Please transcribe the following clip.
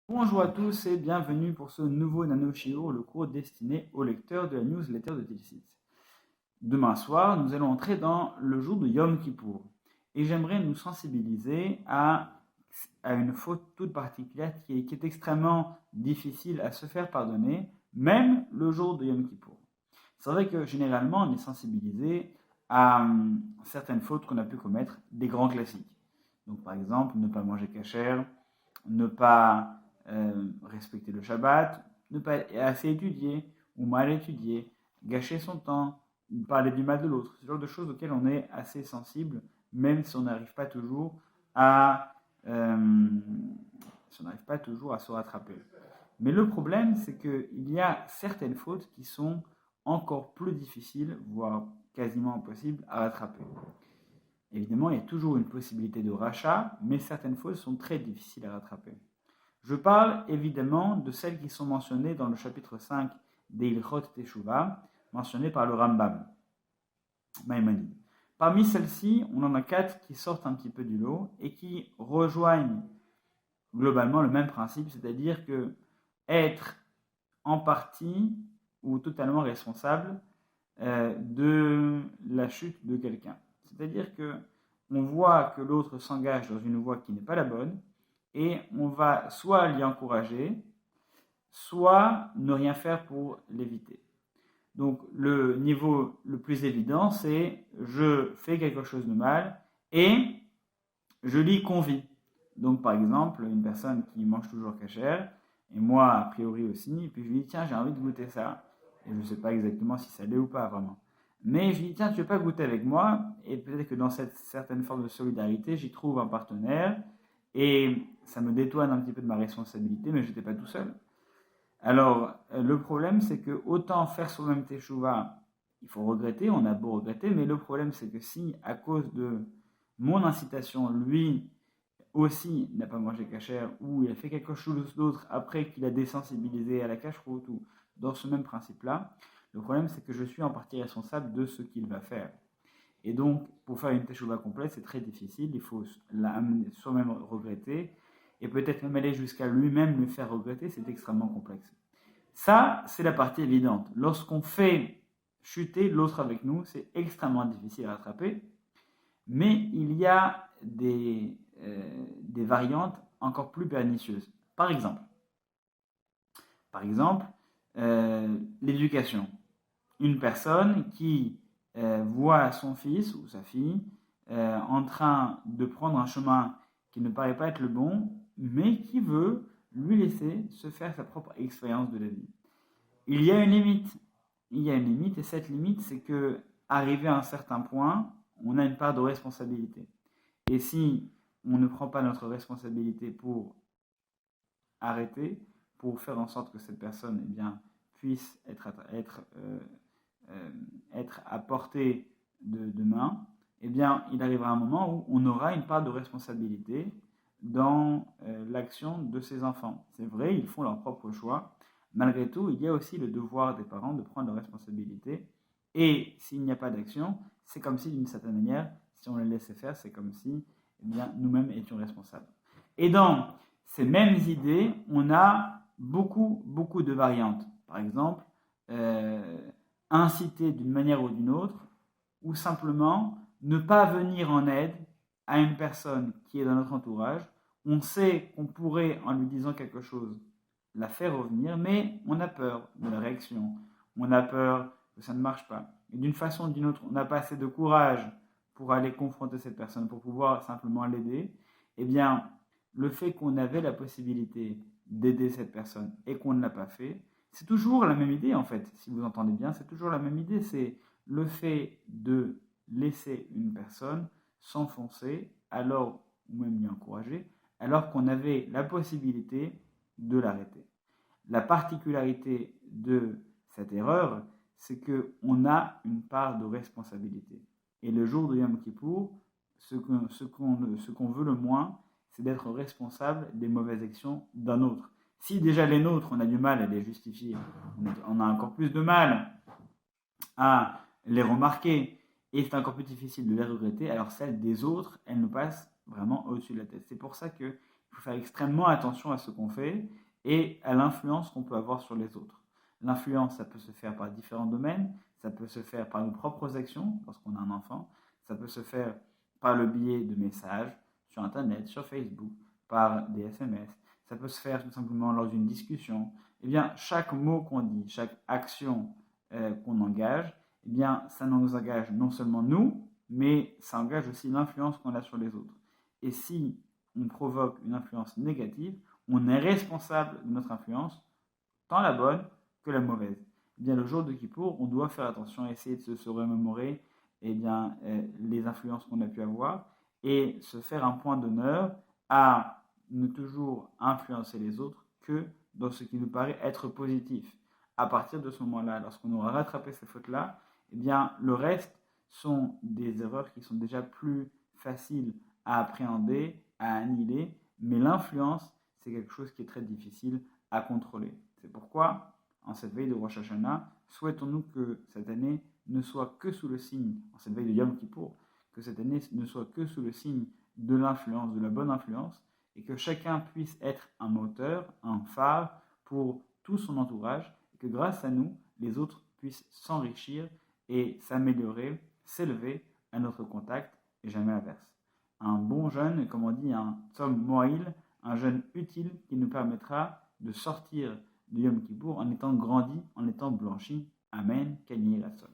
Bonjour à tous et bienvenue pour ce nouveau Nano Shiur, le cours destiné aux lecteurs de la newsletter de Tilsit. Demain soir, nous allons entrer dans le jour de Yom Kippour et j'aimerais nous sensibiliser à une faute toute particulière qui est extrêmement difficile à se faire pardonner, même le jour de Yom Kippour. C'est vrai que généralement, on est sensibilisé à certaines fautes qu'on a pu commettre, des grands classiques. Donc par exemple, ne pas manger cachère, ne pas respecter le Shabbat, ne pas assez étudier ou mal étudier, gâcher son temps, parler du mal de l'autre, ce genre de choses auxquelles on est assez sensible, même si on n'arrive pas toujours à se rattraper. Mais le problème, c'est qu'il y a certaines fautes qui sont encore plus difficiles, voire quasiment impossibles à rattraper. Évidemment, il y a toujours une possibilité de rachat, mais certaines fautes sont très difficiles à rattraper. Je parle évidemment de celles qui sont mentionnées dans le chapitre 5 des Ilchot Teshuvah, mentionnées par le Rambam, Maïmonide. Parmi celles-ci, on en a 4 qui sortent un petit peu du lot et qui rejoignent globalement le même principe, c'est-à-dire que être en partie ou totalement responsable de la chute de quelqu'un. C'est-à-dire que on voit que l'autre s'engage dans une voie qui n'est pas la bonne et on va soit l'y encourager, soit ne rien faire pour l'éviter. Donc le niveau le plus évident, c'est je fais quelque chose de mal et je l'y convie. Donc par exemple, une personne qui mange toujours cachère, et moi a priori aussi, et puis je lui dis tiens j'ai envie de goûter ça, et je ne sais pas exactement si ça l'est ou pas vraiment. Mais je lui dis tiens tu veux pas goûter avec moi, et peut-être que dans cette certaine forme de solidarité, j'y trouve un partenaire, et ça me détourne un petit peu de ma responsabilité, mais je n'étais pas tout seul. Alors, le problème, c'est que autant faire soi-même teshuva, il faut regretter, on a beau regretter, mais le problème, c'est que si, à cause de mon incitation, lui aussi n'a pas mangé cachère, ou il a fait quelque chose d'autre après qu'il a désensibilisé à la cacheroute, ou dans ce même principe-là, le problème, c'est que je suis en partie responsable de ce qu'il va faire. Et donc, pour faire une teshuva complète, c'est très difficile, il faut soi-même regretter, et peut-être même aller jusqu'à lui-même le faire regretter, c'est extrêmement complexe. Ça, c'est la partie évidente. Lorsqu'on fait chuter l'autre avec nous, c'est extrêmement difficile à rattraper, mais il y a des variantes encore plus pernicieuses. Par exemple, l'éducation. Une personne qui voit son fils ou sa fille en train de prendre un chemin qui ne paraît pas être le bon, mais qui veut lui laisser se faire sa propre expérience de la vie. Il y a une limite. Il y a une limite, et cette limite, c'est que, arrivé à un certain point, on a une part de responsabilité. Et si on ne prend pas notre responsabilité pour arrêter, pour faire en sorte que cette personne puisse être à portée de main, il arrivera un moment où on aura une part de responsabilité dans l'action de ses enfants. C'est vrai, ils font leur propre choix. Malgré tout, il y a aussi le devoir des parents de prendre leurs responsabilités. Et s'il n'y a pas d'action, c'est comme si, d'une certaine manière, si on les laissait faire, c'est comme si nous-mêmes étions responsables. Et dans ces mêmes idées, on a beaucoup, beaucoup de variantes. Par exemple, inciter d'une manière ou d'une autre, ou simplement ne pas venir en aide à une personne qui est dans notre entourage. On sait qu'on pourrait, en lui disant quelque chose, la faire revenir, mais on a peur de la réaction, on a peur que ça ne marche pas. Et d'une façon ou d'une autre, on n'a pas assez de courage pour aller confronter cette personne, pour pouvoir simplement l'aider. Eh bien, le fait qu'on avait la possibilité d'aider cette personne et qu'on ne l'a pas fait, c'est toujours la même idée en fait, si vous entendez bien, c'est toujours la même idée, c'est le fait de laisser une personne s'enfoncer, alors, ou même l'y encourager, alors qu'on avait la possibilité de l'arrêter. La particularité de cette erreur, c'est qu'on a une part de responsabilité. Et le jour de Yom Kippour, ce qu'on veut le moins, c'est d'être responsable des mauvaises actions d'un autre. Si déjà les nôtres, on a du mal à les justifier, on a encore plus de mal à les remarquer, et c'est encore plus difficile de les regretter, alors celles des autres, elles nous passent vraiment au-dessus de la tête. C'est pour ça qu'il Il faut faire extrêmement attention à ce qu'on fait et à l'influence qu'on peut avoir sur les autres. L'influence, ça peut se faire par différents domaines, ça peut se faire par nos propres actions, lorsqu'on a un enfant, ça peut se faire par le biais de messages sur Internet, sur Facebook, par des SMS, ça peut se faire tout simplement lors d'une discussion. Eh bien, chaque mot qu'on dit, chaque action qu'on engage, eh bien, ça nous engage non seulement nous, mais ça engage aussi l'influence qu'on a sur les autres. Et si on provoque une influence négative, on est responsable de notre influence, tant la bonne que la mauvaise. Eh bien, le jour de Kippour, on doit faire attention à essayer de se remémorer les influences qu'on a pu avoir et se faire un point d'honneur à ne toujours influencer les autres que dans ce qui nous paraît être positif. À partir de ce moment-là, lorsqu'on aura rattrapé ces fautes-là, eh bien, le reste sont des erreurs qui sont déjà plus faciles à appréhender, à annihiler, mais l'influence, c'est quelque chose qui est très difficile à contrôler. C'est pourquoi, en cette veille de Rosh Hashanah, souhaitons-nous que cette année ne soit que sous le signe, en cette veille de Yom Kippour, que cette année ne soit que sous le signe de l'influence, de la bonne influence, et que chacun puisse être un moteur, un phare pour tout son entourage, et que grâce à nous, les autres puissent s'enrichir et s'améliorer, s'élever à notre contact, et jamais l'inverse. Un bon jeûne, comme on dit, un tzom mo'il, un jeûne utile qui nous permettra de sortir de Yom Kippour en étant grandi, en étant blanchi. Amen. Kanye Lasson.